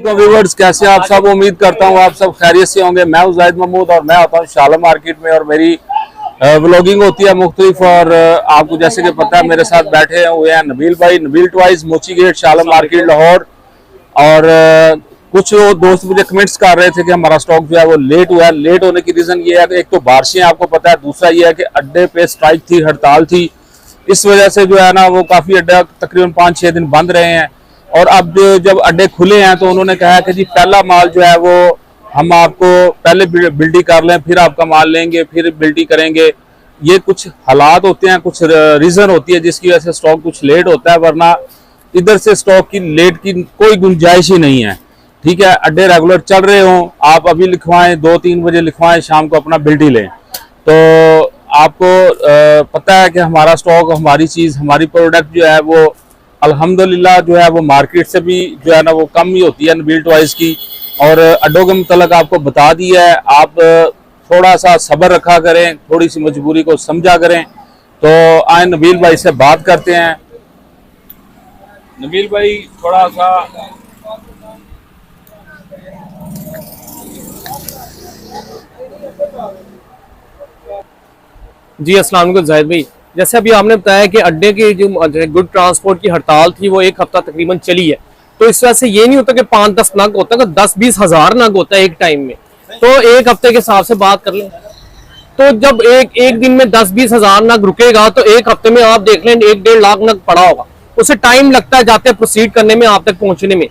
Viewers, कैसे आप सब? उम्मीद करता हूँ आप सब खैरियत से होंगे। मैं हूं जाहिद महमूद और मैं आता हूँ शालम मार्केट में और मेरी व्लॉगिंग होती है मुख्तलिफ। और आपको जैसे कि पता है मेरे साथ बैठे हुए हैं नबील भाई, नबील ट्वाइस, मोची गेट, शालम मार्केट, लाहौर। और कुछ दोस्त मुझे कमेंट्स कर रहे थे कि हमारा स्टॉक जो है वो लेट हुआ है। लेट होने की रीजन ये है कि एक तो बारिशें आपको पता है, दूसरा ये है कि अड्डे पे स्ट्राइक थी, हड़ताल थी। इस वजह से जो है ना वो काफी अड्डा तकरीबन 5-6 दिन बंद रहे हैं। और अब जब अड्डे खुले हैं तो उन्होंने कहा कि जी पहला माल जो है वो हम आपको पहले बिल्डी कर लें, फिर आपका माल लेंगे, फिर बिल्डी करेंगे। ये कुछ हालात होते हैं, कुछ रीजन होती है जिसकी वजह से स्टॉक कुछ लेट होता है, वरना इधर से स्टॉक की लेट की कोई गुंजाइश ही नहीं है। ठीक है, अड्डे रेगुलर चल रहे हों, आप अभी लिखवाएं, 2-3 बजे लिखवाएं, शाम को अपना बिल्डी लें। तो आपको पता है कि हमारा स्टॉक, हमारी चीज, हमारी प्रोडक्ट जो है वो अल्हम्दुलिल्लाह जो है वो मार्केट से भी जो है ना वो कम ही होती है नबील टॉयज की। और अड्डों के मुतल्लिक आपको बता दिया है, आप थोड़ा सा सब्र रखा करें, थोड़ी सी मजबूरी को समझा करें। तो आए नबील भाई से बात करते हैं। नबील भाई थोड़ा सा जी अस्सलाम वालेकुम जाहिद भाई। जैसे अभी आपने बताया कि अड्डे की जो गुड ट्रांसपोर्ट की हड़ताल थी वो 1 हफ्ता तकरीबन चली है, तो इस वजह से ये नहीं होता कि 5-10 नग होता है, 10-20 हज़ार नग होता है एक टाइम में। तो 1 हफ्ते के हिसाब से बात कर लें तो जब एक दिन में 10-20 हज़ार नग रुकेगा तो 1 हफ्ते में आप देख लें 1-1.5 लाख नग पड़ा होगा। उसे टाइम लगता है जाते प्रोसीड करने में, आप तक पहुंचने में।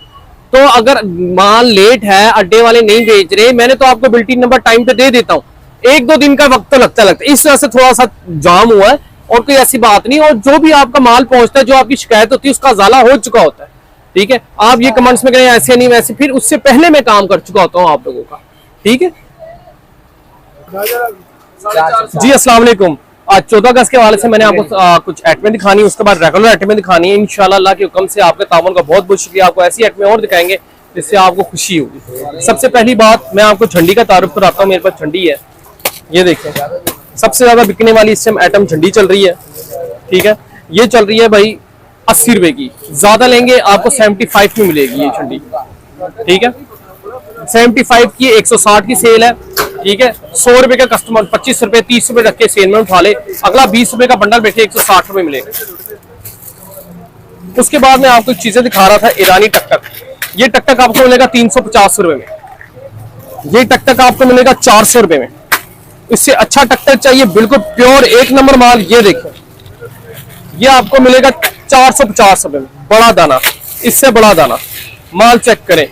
तो अगर माल लेट है, अड्डे वाले नहीं बेच रहे, मैंने तो आपको बिल्टी नंबर टाइम पे दे देता हूँ, 1-2 दिन का वक्त तो लगता है। इस वजह से थोड़ा सा जाम हुआ है और कोई ऐसी बात नहीं। और जो भी आपका माल पहुंचता है, जो आपकी शिकायत होती है, उसका अजाला हो चुका होता है। ठीक है, आप ये कमेंट्स में करें ऐसे नहीं वैसे, फिर उससे पहले मैं काम कर चुका होता हूँ आप लोगों का। ठीक है जी, अस्सलाम वालेकुम। आज 14 अगस्त के हवाले से मैंने आपको कुछ आइटमें दिखानी है, उसके बाद रेगुलर आइटमें दिखानी है। इंशाल्लाह अल्लाह के हुक्म से आपके ताउन का बहुत बहुत शुक्रिया। आपको ऐसी आइटमें और दिखाएंगे जिससे आपको खुशी होगी। सबसे पहली बात, मैं आपको झंडी का तारुफ कराता हूँ। मेरे पास झंडी है, ये देखें, सबसे ज्यादा बिकने वाली इस टाइम आइटम झंडी चल रही है। ठीक है, ये चल रही है भाई 80 रुपए की, ज्यादा लेंगे आपको 75 में मिलेगी ये झंडी। ठीक है, 75 की 160 की सेल है। ठीक है, 100 रुपए का कस्टमर 25 रुपए 30 रुपए रख के सेल में उठा ले, अगला 20 रुपए का बंडल बैठे 160 रुपए मिलेगा। उसके बाद मैं आपको चीजें दिखा रहा था, ईरानी टकटक। ये टकटक आपको मिलेगा 350 रुपए में, ये टकटक आपको मिलेगा 400 रुपए में। इससे अच्छा टक्कर चाहिए, बिल्कुल प्योर 1 नंबर माल, ये देखो, ये आपको मिलेगा 450 रुपए में। बड़ा दाना, इससे बड़ा दाना। माल चेक करें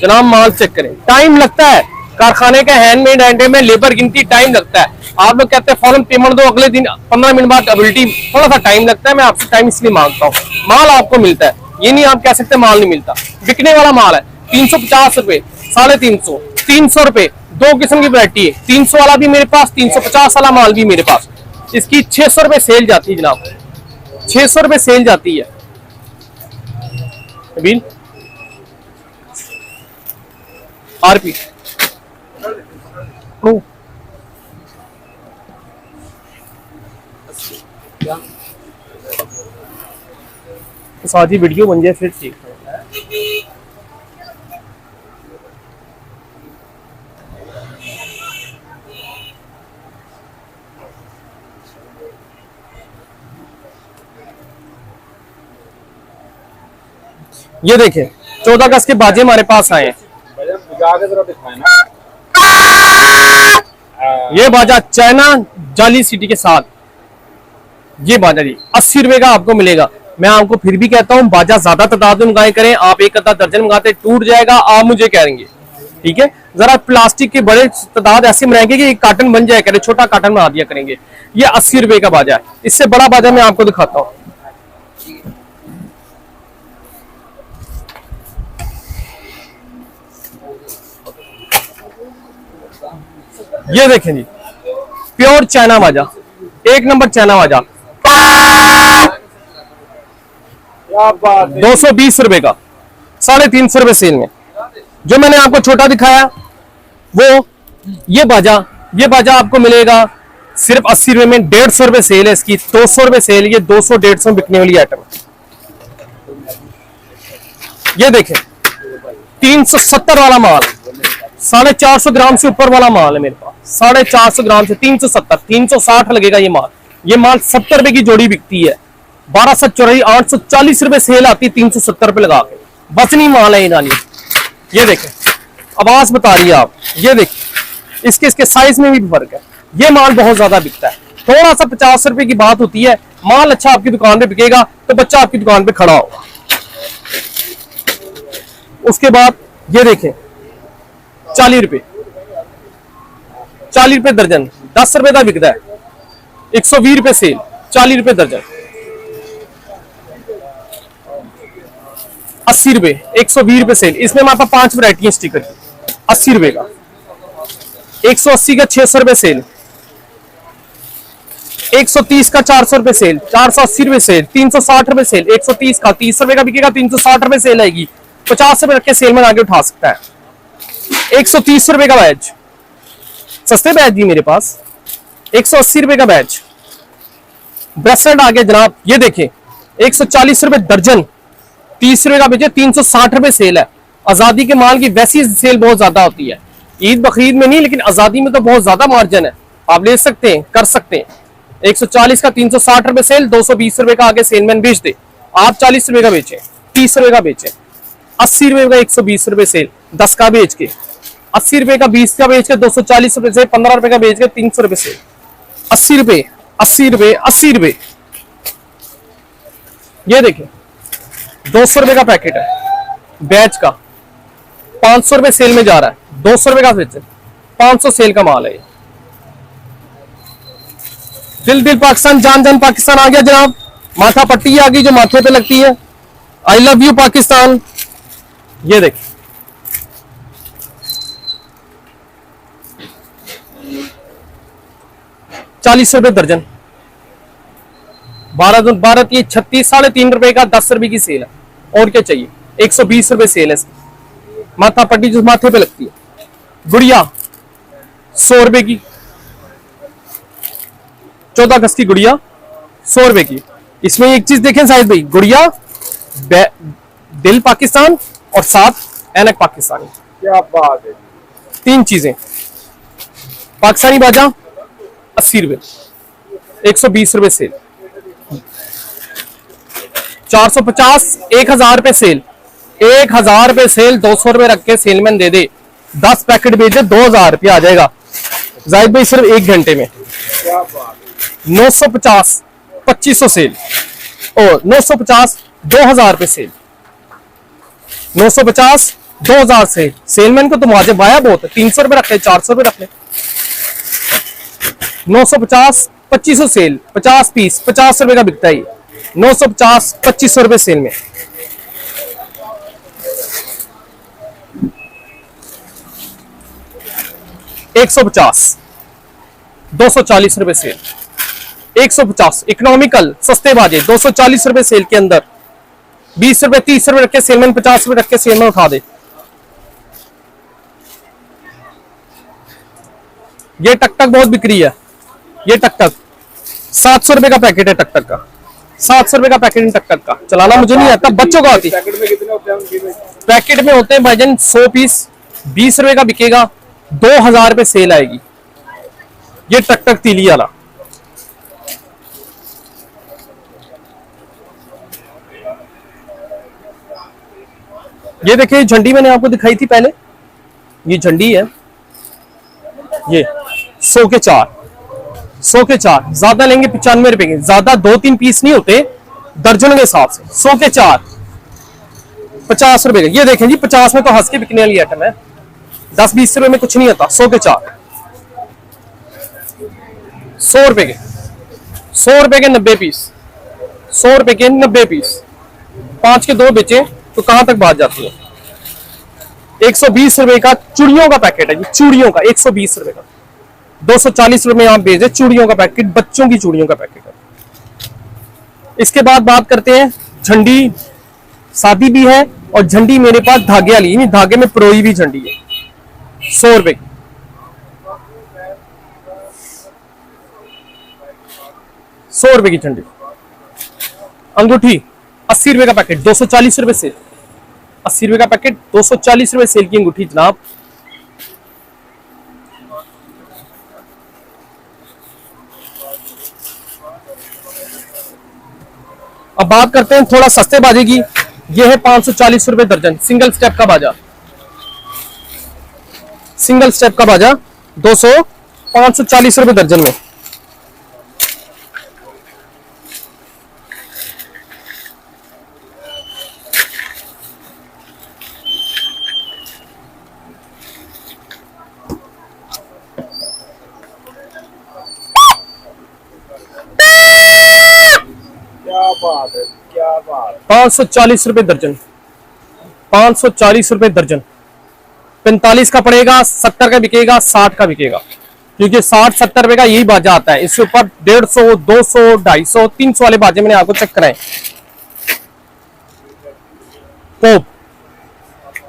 जनाब, माल चेक करें। टाइम लगता है, कारखाने का हैंडमेड आइटम में लेबर गिनती टाइम लगता है। आप लोग कहते हैं फौरन पेमेंट दो, अगले दिन 15 मिनट बाद अबिलिटी, थोड़ा सा टाइम लगता है। मैं आपसे टाइम इसलिए मांगता हूँ, माल आपको मिलता है, ये नहीं आप कह सकते माल नहीं मिलता। बिकने वाला माल है 350 रुपए, 350, 300 रुपए। 2 किस्म की वैरायटी है, 300 वाला भी मेरे पास, 350 वाला माल भी मेरे पास। इसकी 600 रुपए सेल जाती है जनाब, 600 रुपए सेल जाती है। अभी आरपी साथ ही वीडियो बन जाए फिर ठीक है। ये देखें 14 अगस्त के बाजे हमारे पास आए हैं। ये बाजा चाइना जाली सीटी के साथ, ये बाजा जी 80 रुपए का आपको मिलेगा। मैं आपको फिर भी कहता हूँ बाजा ज्यादा तादाद में मंगाए करें। आप 1 आधा दर्जन मंगाते टूट जाएगा, आप मुझे कहेंगे। ठीक है, जरा प्लास्टिक के बड़े तादाद ऐसे बनाएंगे कि कार्टन बन जाए करे, छोटा कार्टन बना दिया करेंगे। ये 80 रुपए का बाजा है। इससे बड़ा बाजा मैं आपको दिखाता हूँ। ये देखें जी, प्योर चाइना बाजा, 1 नंबर चाइना बाजा, 220 रुपए का, 350 रुपए सेल में। जो मैंने आपको छोटा दिखाया वो ये बाजा आपको मिलेगा सिर्फ 80 रुपए में। 150 रुपए सेल है इसकी, 200 रुपए सेल। ये 200-150 में बिकने वाली आइटम। ये देखें 370 वाला माल, 450 ग्राम से ऊपर वाला माल है मेरे पास। 450 ग्राम से 370, 360 लगेगा ये माल। ये माल 70 रुपए की जोड़ी बिकती है। 1284, 840 रुपए सेल आती है 370 रुपए लगा के। बचनी माल है ईरानी। ये देखें, आवाज बता रही है आप, ये देखें, इसके साइज में भी फर्क है। ये माल बहुत ज्यादा बिकता है। थोड़ा सा 50 रुपए की बात होती है, माल अच्छा आपकी दुकान पे बिकेगा तो बच्चा आपकी दुकान पे खड़ा होगा। उसके बाद ये देखें 40 रुपए, 40 रुपए दर्जन, 10 रुपए का बिकता है। 120 रुपए सेल, 40 रुपए दर्जन। 80 रुपए, 120 रुपए सेल। इसमें हमारे पास 5 वैरायटी है स्टिकर की। 80 रुपए का, 180 का 600 रुपए सेल, 130 का 400 रुपए सेल, 480 रुपए सेल, 360 रुपए सेल। 130 का 30 रुपए का बिकेगा, 360 रुपए सेल आएगी। 50 रुपए रख के सेल में आगे उठा सकता है। 130 रुपए का बैच, सस्ते बैच भी मेरे पास। 180 रुपए का बैच। ब्रेसलेट आ गया जनाब, ये देखें 140 रुपए दर्जन, 30 रुपए का बेचे, 360 रुपए सेल है। आजादी के माल की वैसी सेल बहुत ज्यादा होती है, ईद बकरीद में नहीं, लेकिन आजादी में तो बहुत ज्यादा मार्जिन है। आप ले सकते हैं, कर सकते हैं। 140 का 360 रुपए सेल, 220 रुपए का आगे सेलमैन बेच दे। आप 40 रुपए का बेचे, 30 रुपए का बेचे। 80 रुपए का 120 रुपए सेल, 10 का बेच के। 80 रुपए का 20 का बेच के, 240 रुपए से, 15 रुपए का बेच के, 300 रुपए सेल। 80 रुपए, 80 रुपए, 80 रुपए। ये देखिए 200 रुपए का पैकेट है बैच का, 500 रुपए सेल में जा रहा है। 200 रुपए का बेचे, 500 सेल का माल है ये। दिल दिल पाकिस्तान, जान जान पाकिस्तान आ गया जनाब। माथा पट्टी आ गई जो माथे पे लगती है। I love you Pakistan. ये देख 40 रुपए दर्जन, 12 ये 36, 3.5 रुपए का 10 रुपए की सेल है। और क्या चाहिए? 120 रुपए सेल है। माथा पट्टी जो माथे पे लगती है। गुड़िया 100 रुपए की, 14 गज की गुड़िया 100 रुपए की। इसमें एक चीज देखें साहिद भाई, गुड़िया दिल पाकिस्तान और साथ ऐनक पाकिस्तानी। क्या बात है। 3 चीजें। पाकिस्तानी बाजा 80 रुपए, 120 रुपए सेल। 450, 1000 रुपए सेल, 1000 रुपए सेल। 200 रुपए रख के सेलमैन दे दे, 10 पैकेट बेचे, 2000 रुपये आ जाएगा जाहिद भाई सिर्फ 1 घंटे में। क्या बात है। 950, 2500 सेल, और 950, 2000 रुपए सेल। 950, 2000 सेल। सेलमैन को तो वाजिब आया बहुत है। 300 रुपए रख ले, 400 रुपए रख ले। 950, 2500 सेल, 50 पीस, 50 रुपए का बिकता है ये। 950, 2500 रुपए सेल में। $150, 240 रुपए सेल। 150 इकोनॉमिकल सस्ते बाजे, 240 रुपए सेल के अंदर। 20 रुपए, 30 रुपए रख के सेलमैन, 50 रुपए रख के सेलमैन उठा दे। ये टक टक बहुत बिक्री है। ये टक टक 700 रुपए का पैकेट है। टक टक का 700 रुपए का पैकेट है। टक टक का चलाना मुझे नहीं आता, बच्चों का आती। पैकेट में कितने होते हैं उनकी में? पैकेट में होते हैं भाईजान 100 पीस, 20 रुपए का बिकेगा, 2000 रुपए सेल आएगी। ये टक टक तीली वाला। ये देखिए झंडी मैंने आपको दिखाई थी पहले, ये झंडी है। ये 100 के 4, 100 के 4 ज्यादा लेंगे 95 रुपए के। ज्यादा 2-3 पीस नहीं होते, दर्जन के हिसाब से। 100 के 4 50 रुपए के। ये देखें जी 50 में तो हंस के बिकने वाली आइटम है। 10-20 रुपए में कुछ नहीं होता। 100 के 4, 100 रुपए के, 100 रुपए के 90 पीस, 100 रुपए के 90 पीस। 5 के 2 बेचे तो कहां तक बात जाती है। 120 रुपए का चूड़ियों का पैकेट है जी, चूड़ियों का 120 रुपए का। 240 रुपए में आप बेचे चूड़ियों का पैकेट, बच्चों की चूड़ियों का पैकेट है। इसके बाद बात करते हैं झंडी। सादी भी है और झंडी मेरे पास धागे वाली, धागे में प्रोई भी झंडी है। 100 रुपए की, 100 रुपए की झंडी। अंगूठी 80 रुपए का पैकेट, 240 रुपए से। 80 रुपए का पैकेट, 240 रुपए सेल की अंगूठी जनाब। अब बात करते हैं थोड़ा सस्ते बाजे की। ये है 540 रुपए दर्जन, सिंगल स्टेप का बाजा, सिंगल स्टेप का बाजा 540 रुपए दर्जन में। क्या बात है, क्या बात। 540 रुपए दर्जन, 540 रुपए दर्जन। 45 का पड़ेगा, 70 का बिकेगा, 60 का बिकेगा, क्योंकि 60-70 रुपए का यही बाजा आता है। इसके ऊपर 150, 200, 250, 300 वाले बाजे मैंने आपको चेक कराए। पोप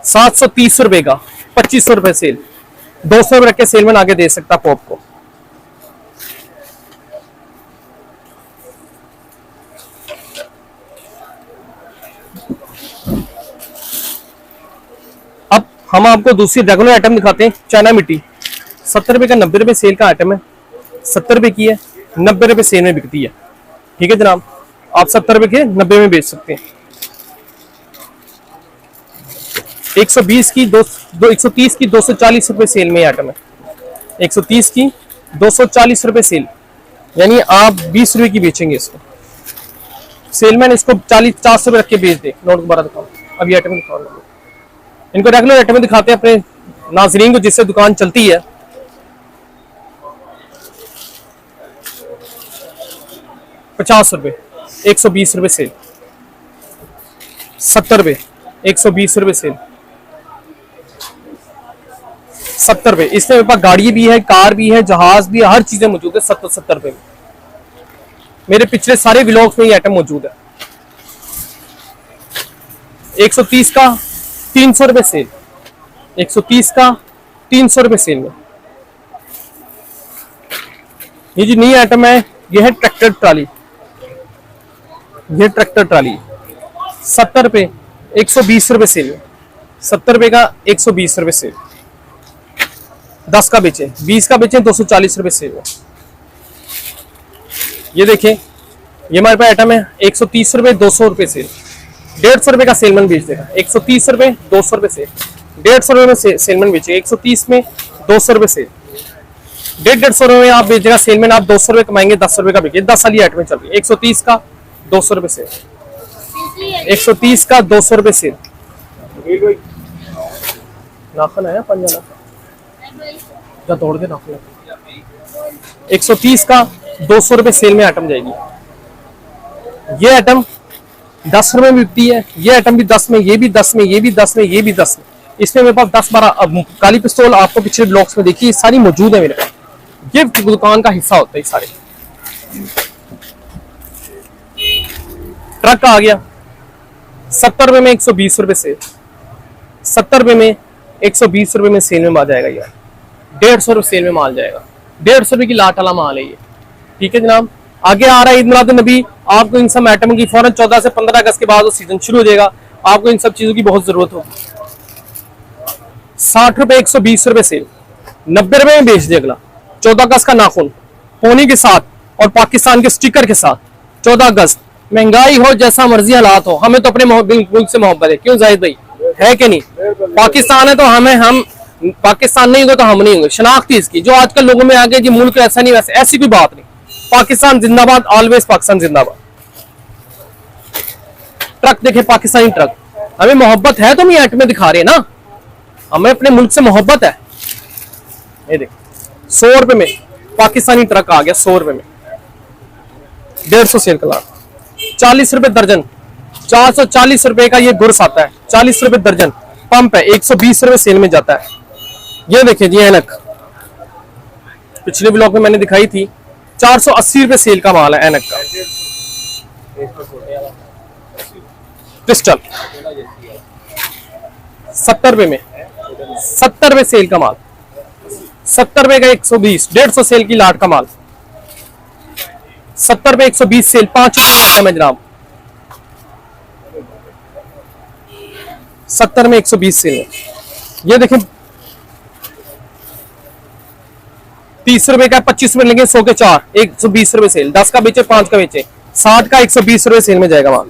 730 रुपए का, 2500 रुपए सेल, 200 रुपए के सेल में आगे दे सकता पोप को। अब हम आपको दूसरी रेगुलर आइटम दिखाते हैं। चाइना मिट्टी 70 रुपए का, 90 रुपए सेल का आइटम है। 70 रुपए की है, 90 रुपए सेल में बिकती है। ठीक है जनाब, आप 70 रुपए के 90 में बेच सकते हैं। 120 की 130 की 240 रुपए सेल में आइटम है। 130 की 240 रुपए सेल, यानी आप 20 रुपए की बेचेंगे इसको। सेलमैन इसको 40-50 रुपए रख के बेच दे। नोट दोबारा दिखाओ, अब ये आइटम दिखाओ। इनको रेगुलर आइटम दिखाते हैं अपने नाजरीन को जिससे दुकान चलती है। ₹50, 120 रुपए सेल। 70 रुपए, 120 रुपए सेल। 70 रुपए। इसमें मेरे पास गाड़ी भी है, कार भी है, जहाज भी है, हर चीजें मौजूद है 70 रुपए में। मेरे पिछले सारे व्लॉग्स में ये आइटम मौजूद है। 130 का 300 रुपए सेल, 130 का 300 रुपए सेल में। ये जो नई आइटम है, ये है ट्रैक्टर ट्राली। ये ट्रैक्टर ट्राली 70 रुपए, 120 रुपए सेल में। 70 रुपए का 120 रुपए सेल। 10 का बेचे, 20 का बेचे 240 रुपए सेल में। ये देखें, ये हमारे पास आइटम है 130 रुपए, 200 रुपए सेल। 150 रुपए का सेलमैन बेच देगा। 130 रुपए, 200 रुपए सेल। 150 रुपए में सेलमैन बेचेगा, 130 में 200 रुपए सेल। 150 रुपए में आप बेचेगा सेलमैन, आप 200 रुपए कमाएंगे, 10 रुपए का बिकेगा। 10 वाली आइटम चल रही है। 130 का 200 रुपए सेल, 130 का 200 रुपए सेल। नाखन है पंजा नाखन तोड़ के नाखन। 130 का 200 रुपए सेल में आइटम जाएगी। ये आइटम 10 रुपए में बिकती है। ये आइटम भी 10 में, ये भी 10 में, ये भी 10 में, ये भी 10 में। इसमें मेरे पास 10-12 काली पिस्तौल आपको पिछले ब्लॉक्स में देखिए सारी मौजूद है मेरे पास। ये दुकान का हिस्सा होता है सारे। ट्रक आ गया 70 रुपए में, 120 रुपए सेल। 70 रुपए में, 120 रुपए में सेल में माल जाएगा। यार 150 रुपए सेल में माल जाएगा। 150 रुपए की लाट वाला माल है ये। ठीक है जनाब, आगे आ रहा है ईद मिलाद नबी। आपको इन सब आइटम की फौरन 14 से 15 अगस्त के बाद वो सीजन शुरू हो जाएगा। आपको इन सब चीजों की बहुत जरूरत होगी। 60 रुपए, 120 रुपए सेल। 90 रुपए में बेच दे अगला। 14 अगस्त का नाखून पोनी के साथ और पाकिस्तान के स्टिकर के साथ। 14 अगस्त, महंगाई हो, जैसा मर्जी हालात हो, हमें तो अपने मुल्क से मोहब्बत है। क्यों जाहिद भाई, है कि नहीं? पाकिस्तान है तो हम पाकिस्तान नहीं होगा तो हम नहीं होंगे। शनाख्त थी इसकी, जो आजकल लोगों में आ गए जी मुल्क ऐसा नहीं वैसा, ऐसी कोई बात नहीं। पाकिस्तान जिंदाबाद, ऑलवेज पाकिस्तान जिंदाबाद। ट्रक देखे, पाकिस्तानी ट्रक। हमें मोहब्बत है तो हम ये आइटम में दिखा रहे हैं ना, हमें अपने मुल्क से मोहब्बत है। ये देख 100 रुपए में पाकिस्तानी ट्रक आ गया। 100 रुपए में 150 सेल का। 40 रुपए दर्जन, 440 रुपए का ये गुर्स आता है। 40 रुपए दर्जन पंप है, 120 रुपए सेल में जाता है। ये देखिए जी ऐनक, पिछले ब्लॉग में मैंने दिखाई थी। 480 रुपए सेल का माल है ऐनक का। क्रिस्टल 70 रुपए में, 70 रुपए सेल का माल। 70 रुपए का 120, 150 सेल की लाट का माल। 70 रुपए 120 सेल, 5 रुपए में जनाब। 70 में 120 सेल में। ये देखें 30 रुपए का 25 रुपए लेंगे, 100 के 4, 120 रुपए सेल। 10 का बेचे 5 का बेचे 60 का 120 रुपए सेल में जाएगा माल।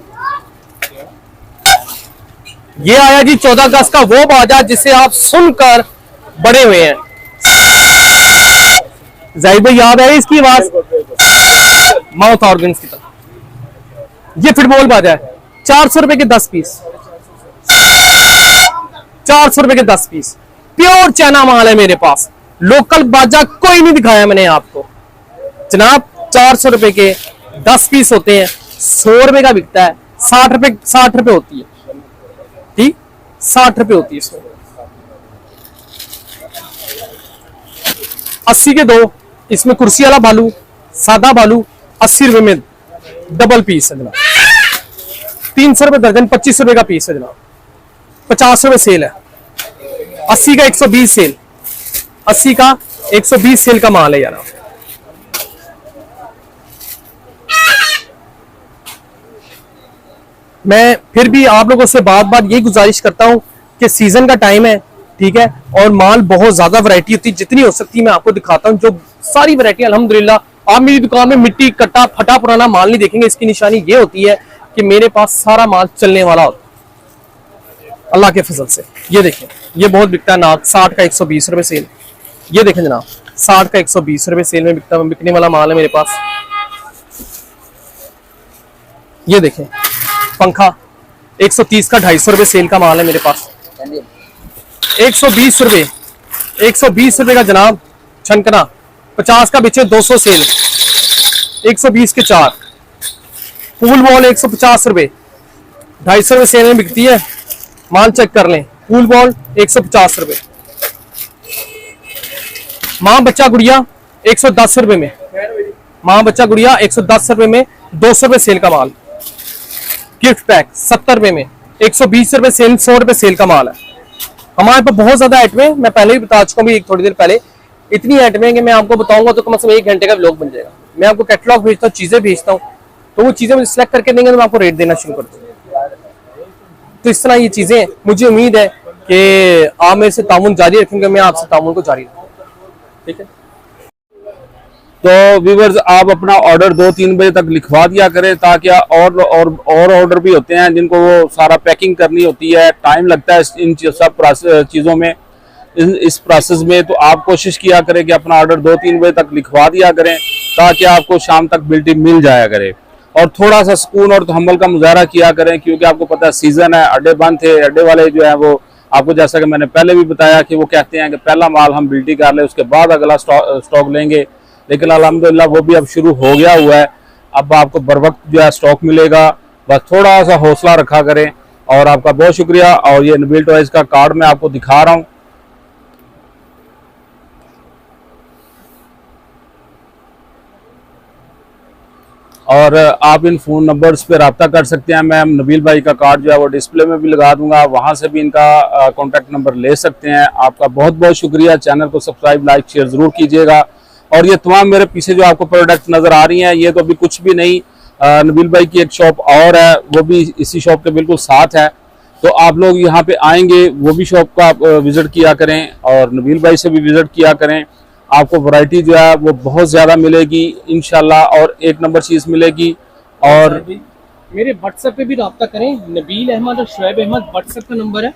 ये आया जी 14 गज का वो बाजा जिसे आप सुनकर बड़े हुए हैं। जाहिद भाई याद है इसकी आवाज, माउथ ऑर्गन्स की तरह। ये फुटबॉल बाजा है, 400 रुपए के 10 पीस, 400 रुपए के 10 पीस। प्योर चाइना माल है मेरे पास, लोकल बाजा कोई नहीं दिखाया मैंने आपको जनाब। 400 रुपए के 10 पीस होते हैं, 100 रुपए का बिकता है, 60 रुपए होती है, ठीक 60 रुपए होती है इसमें। 80 के 2, इसमें कुर्सी वाला बालू, सादा बालू 80 रुपए में डबल पीस है जनाब। 300 रुपए दर्जन, 25 रुपए का पीस है जनाब। 50 रुपए सेल है। 80 का 120 सेल, 80 का 120 सेल का माल है यार। मैं फिर भी आप लोगों से बात यही गुजारिश करता हूं कि सीजन का टाइम है, ठीक है, और माल बहुत ज्यादा वैरायटी होती है, जितनी हो सकती है मैं आपको दिखाता हूं। जो सारी वैरायटी अल्हम्दुलिल्लाह आप मेरी दुकान में मिट्टी कट्टा फटा पुराना माल नहीं देखेंगे। इसकी निशानी ये होती है कि मेरे पास सारा माल चलने वाला होता है अल्लाह के फजल से। ये देखें, ये बहुत बिकता है नाक, 60 का 120 रुपए सेल। ये देखें जनाब, 60 का 120 रुपए सेल में बिकने वाला माल है मेरे पास। ये देखें पंखा 130 का 250 रुपए सेल का माल है मेरे पास। 120 रुपए, 120 रुपए का जनाब छनकना, 50 का बेचे 200 सेल, 120 के 4। पूल बॉल 150 रुपए, 250 रुपए सेल में बिकती है, माल चेक कर लें। पूल बॉल 150 रुपए। मां बच्चा गुड़िया 110 रुपए में, मां बच्चा गुड़िया 110 रुपए में, 200 रुपए सेल का माल। गिफ्ट पैक 70 रुपए में, 120 रुपए सेल, 100 रुपए सेल का माल है। हमारे पास बहुत ज्यादा आइटमें, मैं पहले ही बता चुका हूँ एक थोड़ी देर पहले। इतनी आइटमें कि मैं आपको बताऊंगा तो कम से कम 1 घंटे का व्लॉग बन जाएगा। मैं आपको कैटलॉग भेजता हूँ, चीजें भेजता हूँ, तो वो चीजें मुझे सिलेक्ट करके देंगे तो मैं आपको रेट देना शुरू कर दूंगा। तो इस तरह ये चीजें, मुझे उम्मीद है कि आप मेरे से ताउन जारी रखेंगे, मैं आपसे ताउन को जारी रखूंगा, ठीक है। तो व्यूअर्स आप अपना ऑर्डर 2-3 बजे तक लिखवा दिया करें, ताकि और ऑर्डर भी होते हैं जिनको वो सारा पैकिंग करनी होती है, टाइम लगता है इन सब चीज़ों में, इस प्रोसेस में। तो आप कोशिश किया करें कि अपना ऑर्डर 2-3 बजे तक लिखवा दिया करें, ताकि आपको शाम तक बिल्टी मिल जाया करे। और थोड़ा सा सुकून और तहम्मुल का मुजाहरा किया करें, क्योंकि आपको पता है सीजन है, अड्डे बंद थे, अड्डे वाले जो है वो आपको, जैसा कि मैंने पहले भी बताया, कि वो कहते हैं कि पहला माल हम बिल्टी कर ले, उसके बाद अगला स्टॉक लेंगे। लेकिन अल्हम्दुलिल्लाह वो भी अब शुरू हो गया हुआ है। अब आपको बर वक्त जो है स्टॉक मिलेगा, बस थोड़ा सा हौसला रखा करें। और आपका बहुत शुक्रिया। और ये नबील टॉयज का कार्ड मैं आपको दिखा रहा हूँ। और आप इन फ़ोन नंबर्स पे रब्ता कर सकते हैं। मैं नबील भाई का कार्ड जो है वो डिस्प्ले में भी लगा दूंगा, वहाँ से भी इनका कॉन्टैक्ट नंबर ले सकते हैं। आपका बहुत बहुत शुक्रिया। चैनल को सब्सक्राइब, लाइक, शेयर ज़रूर कीजिएगा। और ये तमाम मेरे पीछे जो आपको प्रोडक्ट नज़र आ रही हैं, ये तो अभी कुछ भी नहीं, नबील भाई की एक शॉप और है, वो भी इसी शॉप के बिल्कुल साथ है। तो आप लोग यहाँ पे आएंगे, वो भी शॉप को आप विज़िट किया करें और नबील भाई से भी विज़िट किया करें। आपको वैरायटी जो है वो बहुत ज़्यादा मिलेगी इंशाल्लाह, और एक नंबर चीज़ मिलेगी। और मेरे व्हाट्सएप पे भी रब्ता करें, नबील अहमद और शुएब अहमद व्हाट्सएप का नंबर है।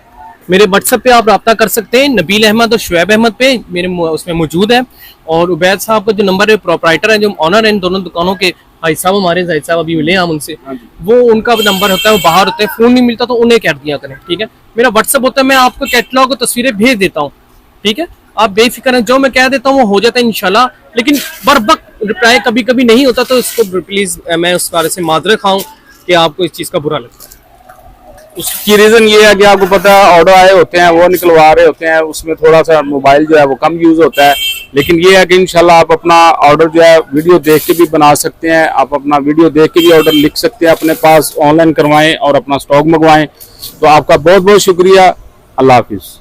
मेरे व्हाट्सएप पे आप रब्ता कर सकते हैं, नबील अहमद और शुएब अहमद पे मेरे उसमें मौजूद है। और उबैद साहब का जो नंबर है, प्रोपराइटर है, जो ऑनर है इन दोनों दुकानों के, भाई साहब हमारे जाहिद साहब अभी मिले हम उनसे, वो उनका नंबर होता है, वो बाहर होता है, फोन नहीं मिलता तो उन्हें कर दिया करें, ठीक है। मेरा व्हाट्सएप होता है, मैं आपको कैटलॉग और तस्वीरें भेज देता हूँ, ठीक है। आप बेफिक्र हैं, जो मैं कह देता हूँ वो हो जाता है इंशाल्लाह। लेकिन बर वक्त रिप्लाई कभी कभी नहीं होता, तो इसको प्लीज मैं उस बारे से माजरत खाऊं कि आपको इस चीज़ का बुरा लगता है। उसकी रीज़न ये है कि आपको पता है ऑर्डर आए होते हैं, वो निकलवा रहे होते हैं, उसमें थोड़ा सा मोबाइल जो है वो कम यूज़ होता है। लेकिन ये है कि इंशाल्लाह आप अपना ऑर्डर जो है वीडियो देख के भी बना सकते हैं, आप अपना वीडियो देख के भी ऑर्डर लिख सकते हैं, अपने पास ऑनलाइन करवाएं और अपना स्टॉक मंगवाएं। तो आपका बहुत बहुत शुक्रिया। अल्लाह हाफिज़।